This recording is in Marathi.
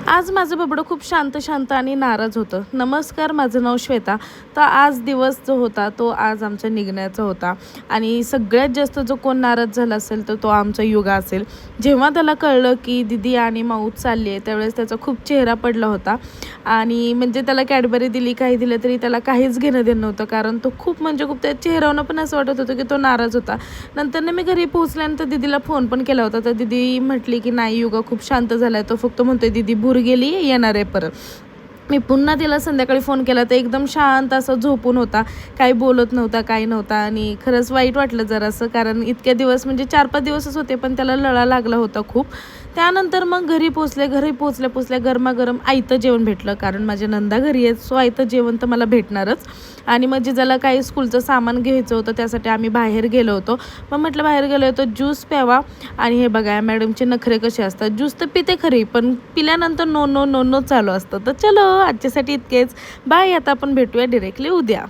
आज माझं बबडं खूप शांत शांत आणि नाराज होतं. नमस्कार, माझं नाव श्वेता. तर आज दिवस जो होता तो आज आमचा निघण्याचा होता आणि सगळ्यात जास्त जो कोण नाराज झाला असेल तर तो आमचा युगा असेल. जेव्हा त्याला कळलं की दीदी आणि माऊ चालली आहे त्यावेळेस त्याचा खूप चेहरा पडला होता आणि म्हणजे त्याला कॅडबरी दिली, काही दिलं तरी त्याला काहीच घेणं देणं नव्हतं, कारण तो खूप म्हणजे खूप त्या चेहऱ्यावरून पण असं वाटत होतं की तो नाराज होता. नंतर मी घरी पोहोचल्यानंतर दीदीला फोन पण केला होता, तर दीदी म्हटली की नाही, युगा खूप शांत झाला आहे, तो फक्त म्हणतोय दीदी भूर गेली, येणार आहे परत. मी पुन्हा तिला संध्याकाळी फोन केला तर एकदम शांत असं झोपून होता, काही बोलत नव्हता, काही नव्हता आणि खरंच वाईट वाटलं जरासं, कारण इतक्या दिवस म्हणजे 4-5 दिवसच होते पण त्याला लळा लागला होता खूप. त्यानंतर मग घरी पोचल्या गरमागरम आयतं जेवण भेटलं, कारण माझ्या नंदा घरी आहेत, सो आयतं जेवण तर मला भेटणारच. आणि म्हणजे ज्याला काही स्कूलचं सामान घ्यायचं होतं त्यासाठी आम्ही बाहेर गेलो होतो. मग म्हटलं बाहेर गेलो होतो ज्यूस प्यावा. आणि हे बघा मॅडमचे नखरे कसे असतात, ज्यूस तर पिते खरी पण पिल्यानंतर नो नो नो नो चालू असतं. तर चलो आजच्यासाठी इतकेच. बाय. आता आपण भेटूया डिरेक्टली उद्या.